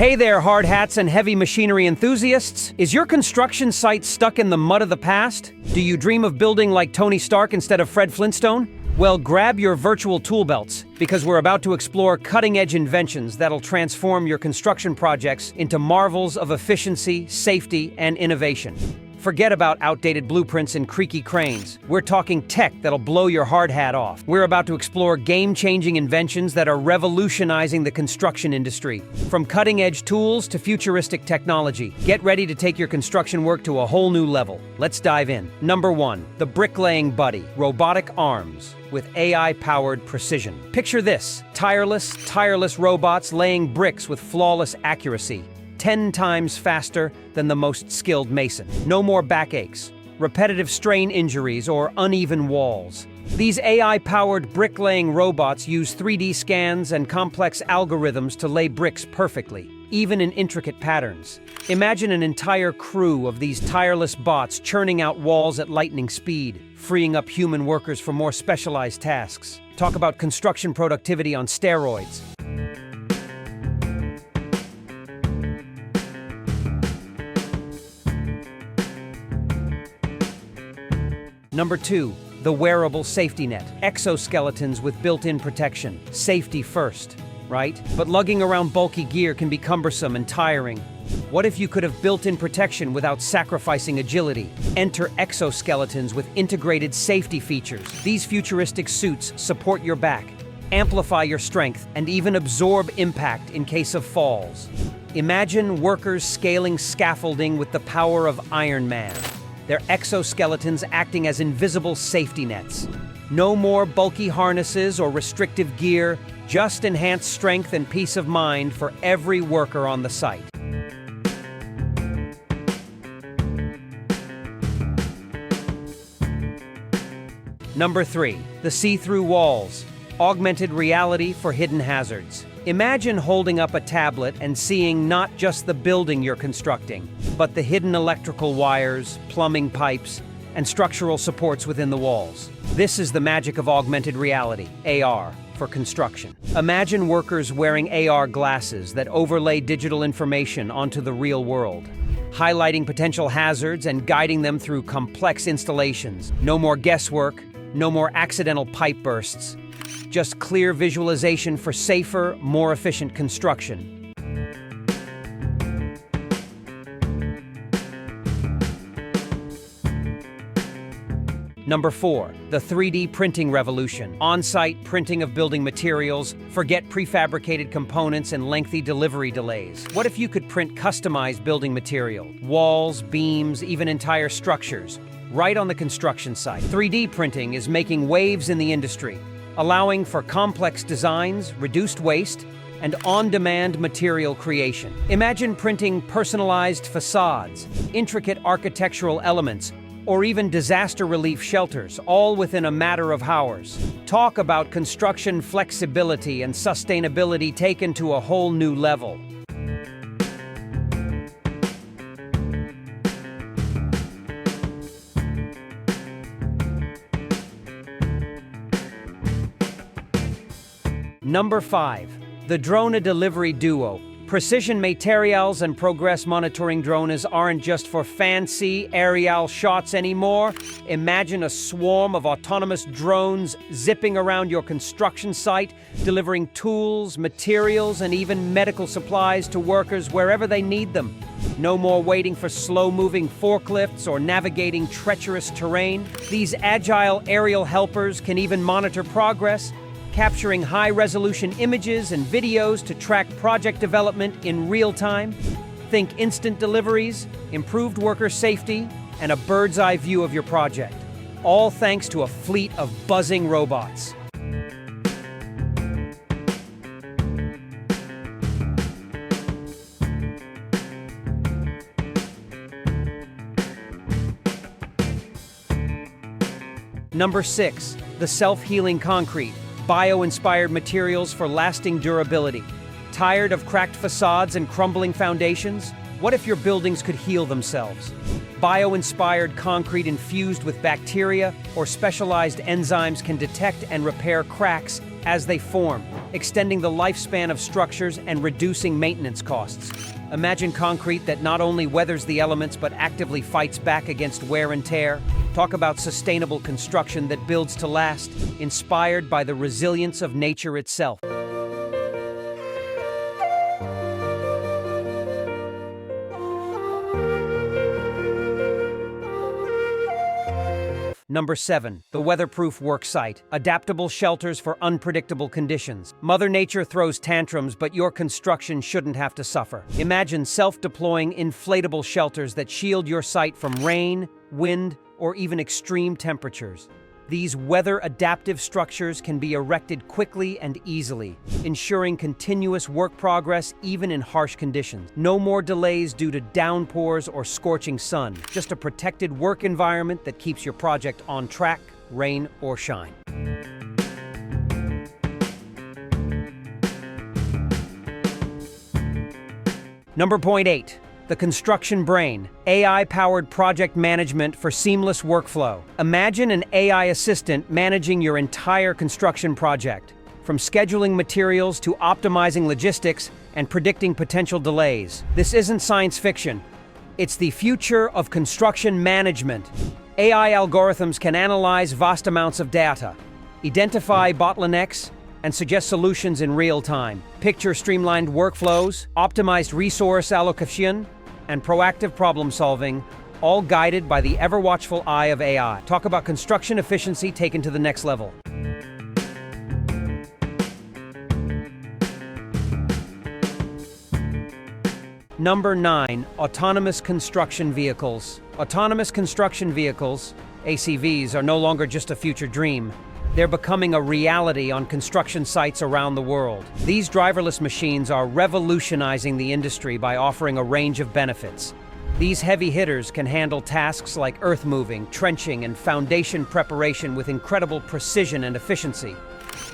Hey there, hard hats and heavy machinery enthusiasts! Is your construction site stuck in the mud of the past? Do you dream of building like Tony Stark instead of Fred Flintstone? Well, grab your virtual tool belts, because we're about to explore cutting-edge inventions that'll transform your construction projects into marvels of efficiency, safety, and innovation. Forget about outdated blueprints and creaky cranes. We're talking tech that'll blow your hard hat off. We're about to explore game-changing inventions that are revolutionizing the construction industry. From cutting-edge tools to futuristic technology, get ready to take your construction work to a whole new level. Let's dive in. Number 1, the bricklaying buddy, robotic arms with AI-powered precision. Picture this, tireless robots laying bricks with flawless accuracy. 10 times faster than the most skilled mason. No more backaches, repetitive strain injuries, or uneven walls. These AI-powered bricklaying robots use 3D scans and complex algorithms to lay bricks perfectly, even in intricate patterns. Imagine an entire crew of these tireless bots churning out walls at lightning speed, freeing up human workers for more specialized tasks. Talk about construction productivity on steroids. Number 2, the wearable safety net. Exoskeletons with built-in protection. Safety first, right? But lugging around bulky gear can be cumbersome and tiring. What if you could have built-in protection without sacrificing agility? Enter exoskeletons with integrated safety features. These futuristic suits support your back, amplify your strength, and even absorb impact in case of falls. Imagine workers scaling scaffolding with the power of Iron Man. Their exoskeletons acting as invisible safety nets. No more bulky harnesses or restrictive gear, just enhanced strength and peace of mind for every worker on the site. Number 3, the see-through walls. Augmented reality for hidden hazards. Imagine holding up a tablet and seeing not just the building you're constructing, but the hidden electrical wires, plumbing pipes, and structural supports within the walls. This is the magic of augmented reality, AR, for construction. Imagine workers wearing AR glasses that overlay digital information onto the real world, highlighting potential hazards and guiding them through complex installations. No more guesswork, no more accidental pipe bursts. Just clear visualization for safer, more efficient construction. Number 4, the 3D printing revolution. On-site printing of building materials. Forget prefabricated components and lengthy delivery delays. What if you could print customized building material? Walls, beams, even entire structures, right on the construction site. 3D printing is making waves in the industry, allowing for complex designs, reduced waste, and on-demand material creation. Imagine printing personalized facades, intricate architectural elements, or even disaster relief shelters, all within a matter of hours. Talk about construction flexibility and sustainability taken to a whole new level. Number 5, the drone delivery duo. Precision materials and progress monitoring drones aren't just for fancy aerial shots anymore. Imagine a swarm of autonomous drones zipping around your construction site, delivering tools, materials, and even medical supplies to workers wherever they need them. No more waiting for slow-moving forklifts or navigating treacherous terrain. These agile aerial helpers can even monitor progress, capturing high-resolution images and videos to track project development in real time. Think instant deliveries, improved worker safety, and a bird's-eye view of your project. All thanks to a fleet of buzzing robots. Number 6, the self-healing concrete. Bio-inspired materials for lasting durability. Tired of cracked facades and crumbling foundations? What if your buildings could heal themselves? Bio-inspired concrete infused with bacteria or specialized enzymes can detect and repair cracks as they form, extending the lifespan of structures and reducing maintenance costs. Imagine concrete that not only weathers the elements but actively fights back against wear and tear. Talk about sustainable construction that builds to last, inspired by the resilience of nature itself. Number 7. The weatherproof work site. Adaptable shelters for unpredictable conditions. Mother Nature throws tantrums, but your construction shouldn't have to suffer. Imagine self-deploying inflatable shelters that shield your site from rain, wind, or even extreme temperatures. These weather-adaptive structures can be erected quickly and easily, ensuring continuous work progress even in harsh conditions. No more delays due to downpours or scorching sun, just a protected work environment that keeps your project on track, rain or shine. Number 8. The construction brain, AI-powered project management for seamless workflow. Imagine an AI assistant managing your entire construction project, from scheduling materials to optimizing logistics and predicting potential delays. This isn't science fiction. It's the future of construction management. AI algorithms can analyze vast amounts of data, identify bottlenecks, and suggest solutions in real time. Picture streamlined workflows, optimized resource allocation, and proactive problem solving, all guided by the ever-watchful eye of AI. Talk about construction efficiency taken to the next level. Number 9. Autonomous construction vehicles. Autonomous construction vehicles, ACVs, are no longer just a future dream. They're becoming a reality on construction sites around the world. These driverless machines are revolutionizing the industry by offering a range of benefits. These heavy hitters can handle tasks like earth moving, trenching, and foundation preparation with incredible precision and efficiency.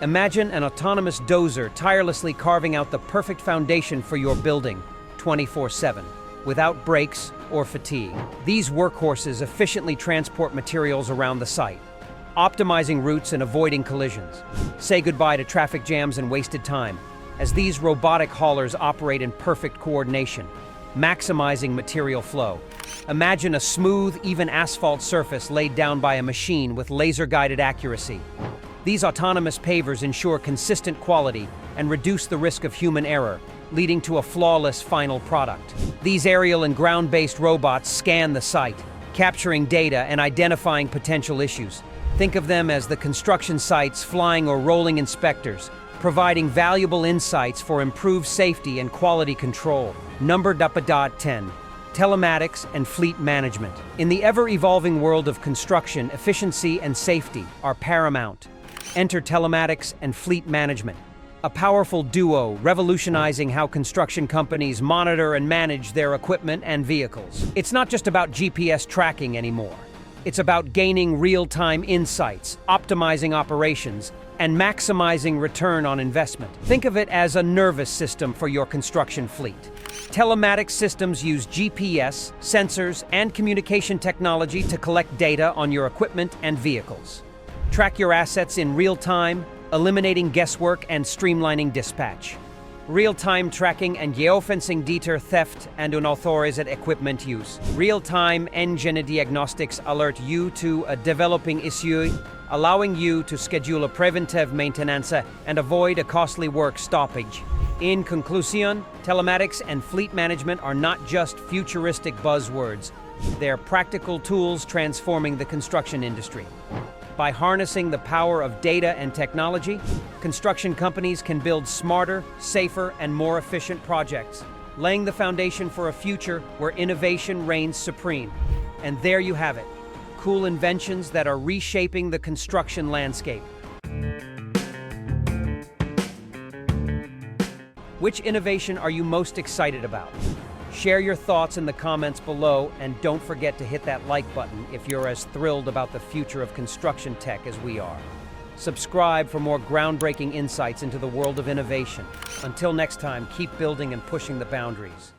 Imagine an autonomous dozer tirelessly carving out the perfect foundation for your building, 24/7, without breaks or fatigue. These workhorses efficiently transport materials around the site, optimizing routes and avoiding collisions. Say goodbye to traffic jams and wasted time, as these robotic haulers operate in perfect coordination, maximizing material flow. Imagine a smooth, even asphalt surface laid down by a machine with laser-guided accuracy. These autonomous pavers ensure consistent quality and reduce the risk of human error, leading to a flawless final product. These aerial and ground-based robots scan the site, capturing data and identifying potential issues. Think of them as the construction site's flying or rolling inspectors, providing valuable insights for improved safety and quality control. Number 10. Telematics and fleet management. In the ever-evolving world of construction, efficiency and safety are paramount. Enter telematics and fleet management, a powerful duo revolutionizing how construction companies monitor and manage their equipment and vehicles. It's not just about GPS tracking anymore. It's about gaining real-time insights, optimizing operations, and maximizing return on investment. Think of it as a nervous system for your construction fleet. Telematics systems use GPS, sensors, and communication technology to collect data on your equipment and vehicles. Track your assets in real time, eliminating guesswork and streamlining dispatch. Real-time tracking and geofencing deter theft and unauthorized equipment use. Real-time engine diagnostics alert you to a developing issue, allowing you to schedule a preventive maintenance and avoid a costly work stoppage. In conclusion, telematics and fleet management are not just futuristic buzzwords. They're practical tools transforming the construction industry. By harnessing the power of data and technology, construction companies can build smarter, safer, and more efficient projects, laying the foundation for a future where innovation reigns supreme. And there you have it, cool inventions that are reshaping the construction landscape. Which innovation are you most excited about? Share your thoughts in the comments below, and don't forget to hit that like button if you're as thrilled about the future of construction tech as we are. Subscribe for more groundbreaking insights into the world of innovation. Until next time, keep building and pushing the boundaries.